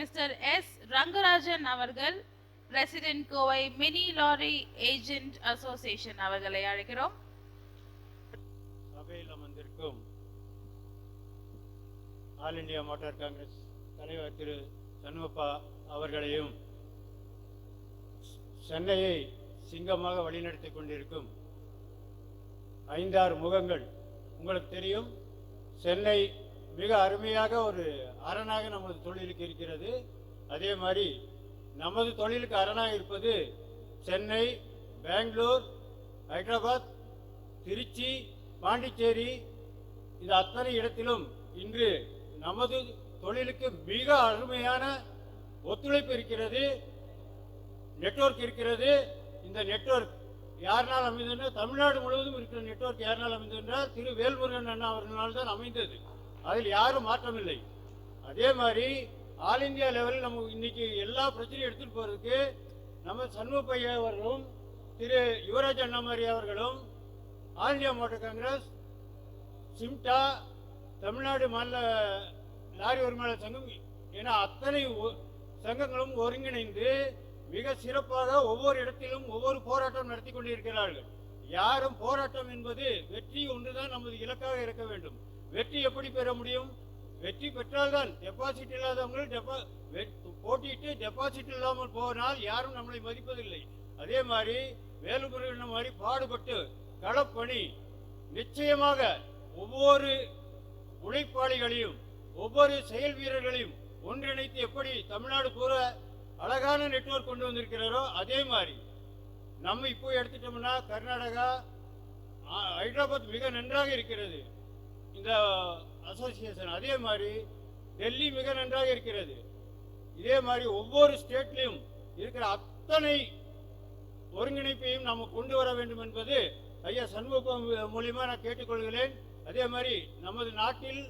Mister S Rangarajan அவர்கள், president Kovai mini lorry agent association அவர்களை அழைக்கிறோம். சபையில் அமர்ந்திருக்கும் ஆல் இந்தியா மோட்டார் காங்கிரஸ் தலைவர் திரு சண்முகப்பா அவர்களையும், சென்னையை சிங்கமாக வழிநடத்திக் கொண்டிருக்கும் 5-6 முகங்கள், உங்களுக்கு தெரியும், சென்னை மிக அருமையாக ஒரு அரணாக நமது தொழிலுக்கு இருக்கிறது. அதே மாதிரி நமது தொழிலுக்கு அரணாக இருப்பது சென்னை, பெங்களூர், ஹைதராபாத், திருச்சி, பாண்டிச்சேரி, இது அத்தனை இடத்திலும் இன்று நமது தொழிலுக்கு மிக அருமையான ஒத்துழைப்பு இருக்கிறது, நெட்வொர்க் இருக்கிறது. இந்த நெட்வொர்க் யாருனால் அமைந்தது? தமிழ்நாடு முழுவதும் இருக்கிற நெட்வொர்க் யாருனால் அமைந்தது? திரு வேல்முருகன் அண்ணா அவர்களால் தான் அமைந்தது. அதில் யாரும் மாற்றமில்லை. அதே மாதிரி ஆல் இந்தியா லெவலில் நம்ம இன்னைக்கு எல்லா பிரச்சனையும் எடுத்துட்டு போறதுக்கு நம்ம சண்முகப்பையா அவர்களும் திரு யுவராஜ் அண்ணாமாரி அவர்களும், ஆல் இந்தியா மோட்டார் காங்கிரஸ், சிம்டா, தமிழ்நாடு மாநில லாரி உரிமையாளர் சங்கம் என அத்தனை சங்கங்களும் ஒருங்கிணைந்து மிக சிறப்பாக ஒவ்வொரு இடத்திலும் ஒவ்வொரு போராட்டம் நடத்தி கொண்டிருக்கிறார்கள். யாரும் போராட்டம் என்பது வெற்றி ஒன்றுதான் நமது இலக்காக இருக்க வேண்டும். வெற்றி எப்படி பெற முடியும்? வெற்றி பெற்றால்தான். டெபாசிட் இல்லாதவங்க போட்டிட்டு டெபாசிட் இல்லாமல் போனால் யாரும் நம்மளை மதிப்பதில்லை. அதே மாதிரி வேலுமுருகன் மாதிரி பாடுபட்டு களப்பணி நிச்சயமாக ஒவ்வொரு உழைப்பாளிகளையும் ஒவ்வொரு செயல் வீரர்களையும் ஒன்றிணைத்து எப்படி தமிழ்நாடு பூரா அழகான நெட்வொர்க் கொண்டு வந்திருக்கிறாரோ அதே மாதிரி நம்ம இப்போ எடுத்துட்டோம்னா கர்நாடகா, ஹைதராபாத் மிக நன்றாக இருக்கிறது இந்த அசோசியேஷன். அதே மாதிரி டெல்லி மிக நன்றாக இருக்கிறது. இதே மாதிரி ஒவ்வொரு ஸ்டேட்லையும் இருக்கிற அத்தனை ஒருங்கிணைப்பையும் நம்ம கொண்டு வர வேண்டும் என்பது ஐயா சண்முகம் மூலியமா நான் கேட்டுக்கொள்கிறேன். அதே மாதிரி நமது நாட்டில்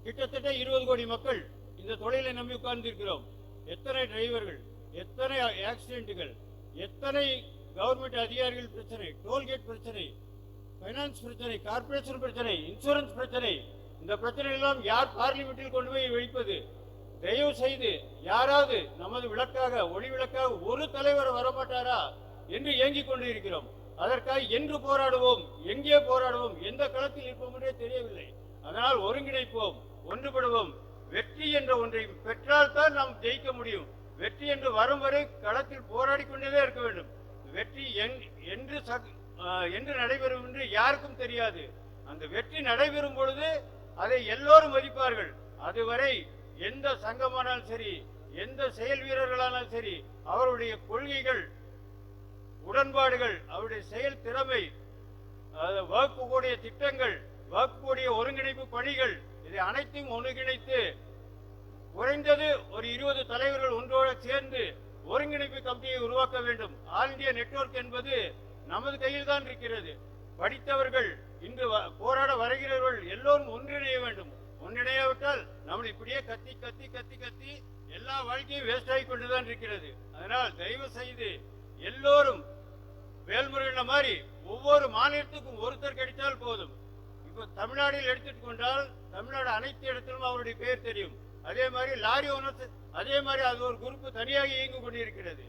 கிட்டத்தட்ட 20 கோடி மக்கள் இந்த தொழிலை நம்பி உட்கார்ந்து இருக்கிறோம். எத்தனை டிரைவர்கள், எத்தனை ஆக்சிடென்ட்டுகள், எத்தனை கவர்மெண்ட் அதிகாரிகள் பிரச்சனை, டோல்கேட் பிரச்சனை, பைனான்ஸ் பிரச்சனை, கார்பரேஷன் பிரச்சனை, இன்சூரன்ஸ் பிரச்சனை. இந்த பிரச்சனை எல்லாம் யார் பார்லிமெண்டில் கொண்டு போய் வைப்பது? தயவு செய்து யாராவது நமது விளக்காக, ஒளி விளக்காக ஒரு தலைவர் வரமாட்டாரா என்று ஏங்கிக் கொண்டு இருக்கிறோம். அதற்காக என்று போராடுவோம், எங்கே போராடுவோம், எந்த களத்தில் இருப்போம் என்றே தெரியவில்லை. அதனால் ஒருங்கிணைப்போம், ஒன்றுபடுவோம். வெற்றி என்ற ஒன்றை பெற்றால் தான் நாம் ஜெயிக்க முடியும். வெற்றி என்று வரும் வரை களத்தில் போராடி கொண்டே இருக்க வேண்டும். வெற்றி என்று நடைபெறும் என்று யாருக்கும் தெரியாது. அந்த வெற்றி நடைபெறும் பொழுது அதை எல்லோரும் மதிப்பார்கள். அதுவரை எந்த சங்கமானாலும் சரி, எந்த செயல் வீரர்களானாலும் சரி, அவருடைய கொள்கைகள், உடன்பாடுகள், அவருடைய செயல் திறமை, வகுப்புக்கூடிய திட்டங்கள், வகுப்புடைய ஒருங்கிணைப்பு பணிகள், இதை அனைத்தையும் ஒருங்கிணைத்து குறைந்தது ஒரு 20 தலைவர்கள் ஒன்றோடு சேர்ந்து ஒருங்கிணைப்பு கமிட்டியை உருவாக்க வேண்டும். ஆல் இந்தியா நெட்வொர்க் என்பது நமது கையில் தான் இருக்கிறது. படித்தவர்கள், இன்று போராட வருகிறவர்கள் எல்லோரும் ஒன்றிணைய வேண்டும். ஒன்றிணையாவிட்டால் நம்ம இப்படியே கத்தி கத்தி கத்தி கத்தி எல்லா வாழ்க்கையும் வேஸ்ட் ஆகி கொண்டுதான் இருக்கிறது. அதனால் தயவு செய்து எல்லோரும் வேல்முருகன் மாதிரி ஒவ்வொரு மாநிலத்துக்கும் ஒருத்தர் கிடைத்தால் போதும். இப்ப தமிழ்நாட்டில் எடுத்துட்டு கொண்டால் தமிழ்நாடு அனைத்து இடத்திலும் அவருடைய பெயர் தெரியும். அதே மாதிரி லாரி ஓனர்ஸ், அதே மாதிரி அது ஒரு குரூப் தனியாக இயங்கிக் கொண்டிருக்கிறது.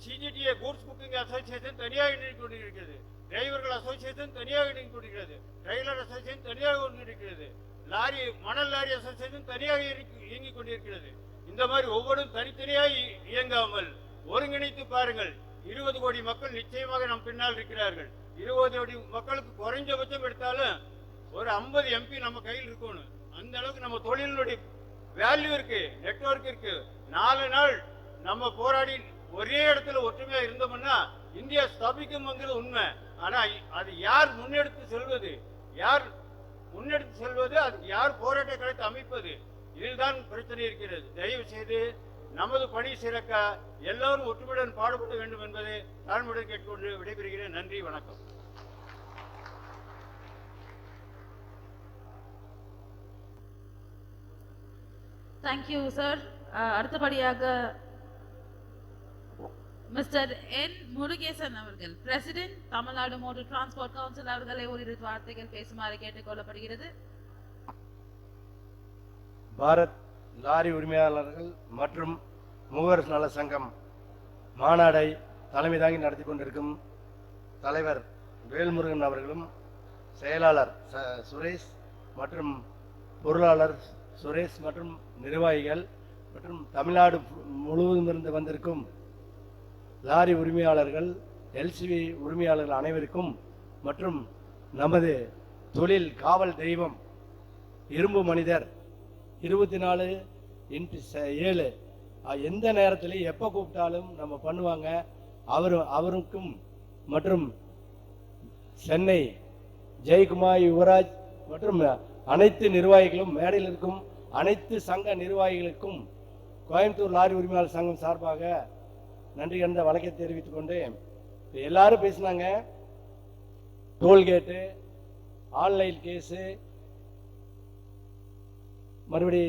சிஜிடிஏ கூட்ஸ் புக்கிங் அசோசியேஷன் தனியாக இயங்கிக் கொண்டிருக்கிறது. டிரைவர்கள் அசோசியேஷன் தனியாக இயங்கிக் கொண்டிருக்கிறது. ட்ரெய்லர் அசோசியேஷன் தனியாக கொண்டிருக்கிறது. மணல் லாரி அசோசியேஷன் தனியாக இயங்கிக் கொண்டிருக்கிறது. இந்த மாதிரி ஒவ்வொன்றும் தனித்தனியாக இயங்காமல் ஒருங்கிணைத்து பாருங்கள். 20 கோடி மக்கள் நிச்சயமாக நம் பின்னால் இருக்கிறார்கள். 20 கோடி மக்களுக்கு குறைஞ்சபட்சம் எடுத்தாலும் ஒரு 50 எம்பி நம்ம கையில் இருக்கணும். அந்த அளவுக்கு நம்ம தொழிலுடைய வேல்யூ இருக்கு, நெட்வொர்க் இருக்கு. 4 நாள் நம்ம போராடி ஒரே இடத்துல ஒற்றுமையா இருந்தோம்னா இந்தியா ஸ்தாபிக்கும் உண்மை. ஆனா அது யார் முன்னெடுத்து செல்வது, அது யார் போராட்ட களத்தை அமைப்பது, இதில் தான் பிரச்சனை இருக்கிறது. தயவு செய்து நமது பணி சிறக்க எல்லோரும் ஒற்றுமையுடன் பாடுபட வேண்டும் என்பதை தாழ்மையுடன் கேட்டுக்கொண்டு விடைபெறுகிறேன். நன்றி, வணக்கம். Thank you sir. அடுத்தபடியாக மிஸ்டர் என் முருகேசன் அவர்கள், president Tamil Nadu motor transport council அவர்களை ஓரிரு வார்த்தைகள் பேசுமாறு கேட்டுக்கொள்ளப்படுகிறது. பாரத் லாரி உரிமையாளர்கள் மற்றும் மூவர் நல சங்கம் மாநாடை தலைமை தாங்கி நடத்தி கொண்டிருக்கும் தலைவர் வேல்முருகன் அவர்களும், செயலாளர் சுரேஷ் மற்றும் பொருளாளர் சுரேஷ் மற்றும் நிர்வாகிகள் மற்றும் தமிழ்நாடு முழுவதும் இருந்து வந்திருக்கும் லாரி உரிமையாளர்கள், எல்சிவி உரிமையாளர்கள் அனைவருக்கும் மற்றும் நமது தொழில் காவல் தெய்வம் இரும்பு மனிதர் 24x7 எந்த நேரத்திலையும் எப்போ கூப்பிட்டாலும் நம்ம பண்ணுவாங்க அவருக்கும் மற்றும் சென்னை ஜெயக்குமார், யுவராஜ் மற்றும் அனைத்து நிர்வாகிகளும், மேடையில் இருக்கும் அனைத்து சங்க நிர்வாகிகளுக்கும் கோயம்புத்தூர் லாரி உரிமையாளர் சங்கம் சார்பாக நன்றி கண்ட வணக்கத்தை தெரிவித்துக் கொண்டு, எல்லாரும் பேசினாங்க. டோல்கேட்டு, ஆன்லைன் கேஸு, மறுபடி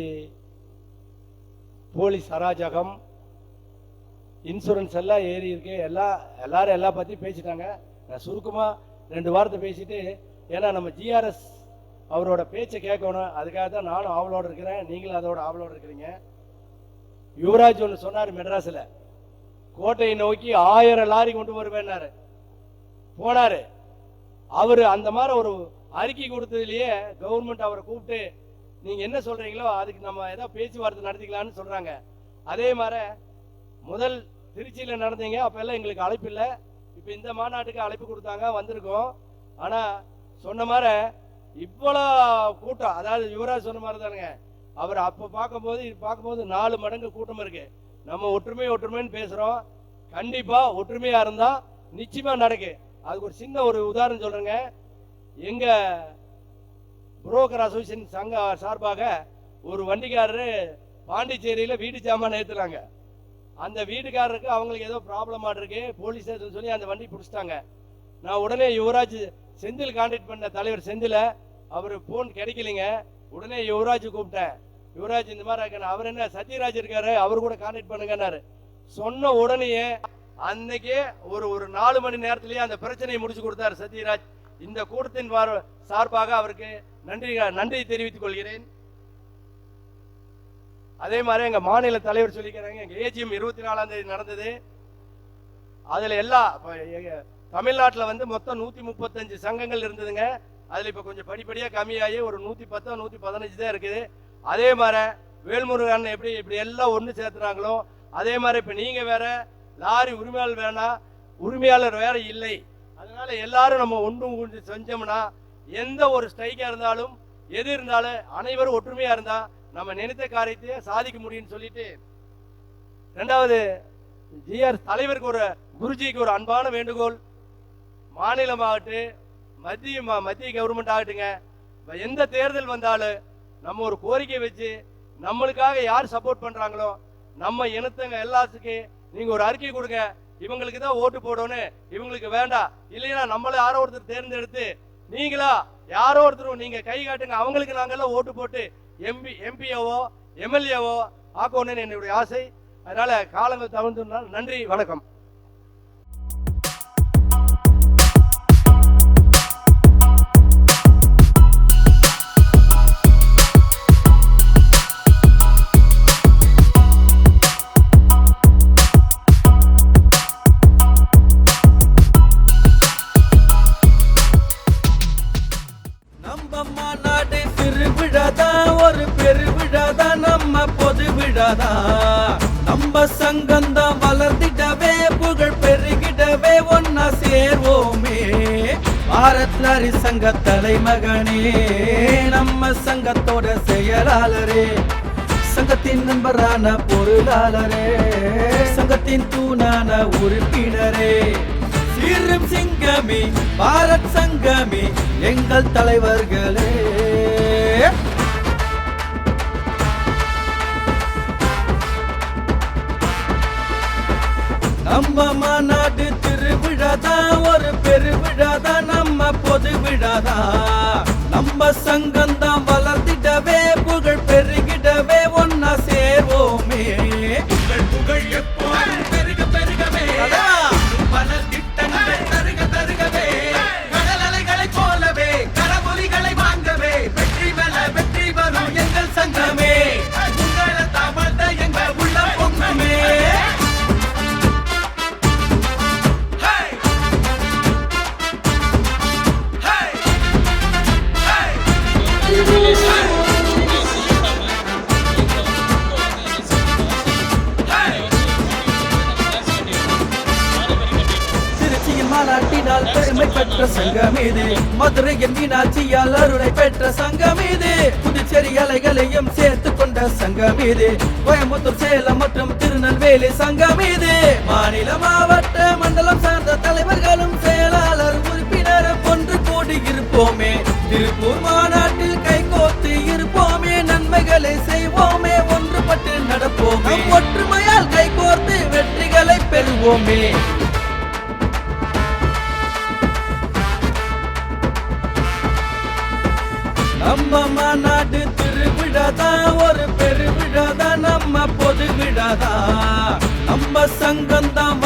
போலீஸ் அராஜகம், இன்சூரன்ஸ் எல்லாம் ஏறி இருக்கு. எல்லாரும் எல்லா பற்றி பேசிட்டாங்க. நான் சுருக்கமாக 2 வாரத்தை பேசிட்டு, ஏன்னா நம்ம ஜிஆர்எஸ் அவரோட பேச்சை கேட்கணும், அதுக்காக தான் நானும் ஆவலோடு இருக்கிறேன், நீங்களும் அதோட ஆவலோடு இருக்கிறீங்க. யுவராஜ் ஒன்று சொன்னார், மெட்ராஸில் கோட்டையை நோக்கி 1000 லாரி கொண்டு வருவேன்னாரு. போனாரு. அவர் அந்த மாதிரி ஒரு அறிக்கை கொடுத்ததுலேயே கவர்மெண்ட் அவரை கூப்பிட்டு நீங்கள் என்ன சொல்கிறீங்களோ அதுக்கு நம்ம ஏதோ பேச்சுவார்த்தை நடத்திக்கலான்னு சொல்கிறாங்க. அதே மாதிரி முதல் திருச்சியில் நடந்தீங்க, அப்போ எல்லாம் எங்களுக்கு அழைப்பு இல்லை. இப்போ இந்த மாநாட்டுக்கு அழைப்பு கொடுத்தாங்க, வந்திருக்கோம். ஆனால் சொன்ன மாதிரி இவ்வளோ கூட்டம், அதாவது யுவராஜ் சொன்ன மாதிரி தானுங்க, அவர் அப்போ பார்க்கும்போது 4 மடங்கு கூட்டம் இருக்கு. நம்ம ஒற்றுமைன்னு பேசுகிறோம். கண்டிப்பாக ஒற்றுமையாக இருந்தால் நிச்சயமாக நடக்கு. அதுக்கு ஒரு சின்ன உதாரணம் சொல்கிறேங்க. எங்கள் புரோக்கர் அசோசியேஷன் சங்க சார்பாக ஒரு வண்டிக்காரரு பாண்டிச்சேரியில் வீட்டு சாமான் ஏற்றுறாங்க. அந்த வீட்டுக்காரருக்கு அவங்களுக்கு ஏதோ ப்ராப்ளமாக இருக்கு, போலீஸ் ஸ்டேஷன் சொல்லி அந்த வண்டி பிடிச்சிட்டாங்க. நான் உடனே யுவராஜ் செந்தில் கான்டாக்ட் பண்ண, தலைவர் செந்தில், அவர் ஃபோன் கிடைக்கலைங்க. உடனே யுவராஜ் கூப்பிட்டேன். யுவராஜ் இந்த மாதிரி இருக்காரு, அவர் என்ன சத்யராஜ் இருக்காரு, அவர் கூட கான்டாக்ட் பண்ணுங்கன்னாரு. சொன்ன உடனேயே அன்னைக்கே ஒரு 4 மணி நேரத்திலேயே அந்த பிரச்சனையை முடிச்சு கொடுத்தார் சத்யராஜ். இந்த கூட்டத்தின் சார்பாக அவருக்கு நன்றி தெரிவித்துக் கொள்கிறேன். அதே மாதிரி எங்க மாநில தலைவர் சொல்லிக்கிறாங்க, எங்க ஏஜிஎம் 24ஆம் தேதி நடந்தது. அதுல தமிழ்நாட்டில் மொத்தம் 135 சங்கங்கள் இருந்ததுங்க. அதுல இப்ப கொஞ்சம் படிப்படியா கம்மியாகி ஒரு 110 115 தான் இருக்குது. அதே மாதிரி வேல்முருகன் இப்படி எல்லாம் ஒன்று சேர்த்துறாங்களோ அதே மாதிரி இப்ப நீங்க வேற, லாரி உரிமையாளர் வேணாம், உரிமையாளர் வேற இல்லை. அதனால எல்லாரும் நம்ம ஒன்று செஞ்சோம்னா எந்த ஒரு ஸ்ட்ரைக்கா இருந்தாலும் எது இருந்தாலும் அனைவரும் ஒற்றுமையா இருந்தா நம்ம நினைத்த காரியத்தையே சாதிக்க முடியும்னு சொல்லிட்டு, 2வது ஜிஆர் தலைவருக்கு குருஜிக்கு ஒரு அன்பான வேண்டுகோள். மாநிலமாகட்டும் மத்திய கவர்மெண்ட் ஆகட்டுங்க, எந்த தேர்தல் வந்தாலும் நம்ம ஒரு கோரிக்கை வச்சு நம்மளுக்காக யார் சப்போர்ட் பண்றாங்களோ நம்ம இனத்தங்க எல்லாத்துக்கும் நீங்க ஒரு அறிக்கை கொடுங்க, இவங்களுக்கு தான் ஓட்டு போடணும், இவங்களுக்கு வேண்டாம், இல்லைன்னா நம்மள யாரோ ஒருத்தர் தேர்ந்தெடுத்து நீங்களா யாரோ ஒருத்தரும் நீங்க கை காட்டுங்க, அவங்களுக்கு நாங்கெல்லாம் ஓட்டு போட்டு எம்பிஓவோ எம்எல்ஏவோ ஆக்கணும்னு என்னுடைய ஆசை. அதனால காலங்கள் தவிர்த்துனால் நன்றி, வணக்கம். நம்ம சங்கந்தான் வளர்ந்திடவே புகழ் பெருகிடவே ஒன்னா சேர்வோமே. பாரத் லாரி சங்க தலைமகனே, நம்ம சங்கத்தோட செயலாளரே, சங்கத்தின் நண்பரான பொருளாளரே, சங்கத்தின் தூணான உறுப்பினரே, சீரும் சிங்கமே பாரத் சங்கமே எங்கள் தலைவர்களே. நம்ம மாநாடு திருவிழாதான் ஒரு பெருவிழாதான், நம்ம பொது விழாதான். நம்ம சங்கந்தான் வளர்ந்திடவே புகழ் பெருகிடவே ஒன்னா சேர்வோமே. புகழ் எப்போதும் பெருக பெருகவே, பல திட்டங்கள் தருக தருகவே, கடல் அலைகளை போலவே கரமொலிகளை வாங்கவே, வெற்றி மேல வெற்றி வரும் எங்கள் சங்கமே. உங்களை சங்கம் இது. மதுரையின் மீனாட்சியால் அருளை பெற்ற சங்கம் இது. புதுச்சேரி அலைகளையும் சேர்த்து கொண்ட சங்கம் இது. கோயம்புத்தூர், சேலம் மற்றும் திருநெல்வேலி சங்கம் இது. மாநில, மாவட்ட, மண்டலம் சார்ந்த தலைவர்களும் செயலாளர் உறுப்பினரும் ஒன்று கூடி இருப்போமே. திருப்பூர் மாநாட்டில் கைகோத்து இருப்போமே. நன்மைகளை செய்வோமே, ஒன்றுபட்டு நடப்போமே. ஒற்றுமையால் கைகோர்த்து வெற்றிகளை பெறுவோமே. நம்ம மாநாடு திருவிழாதான் ஒரு பெருவிழாதான், நம்ம பொது விழாதான். நம்ம சங்கம் தான்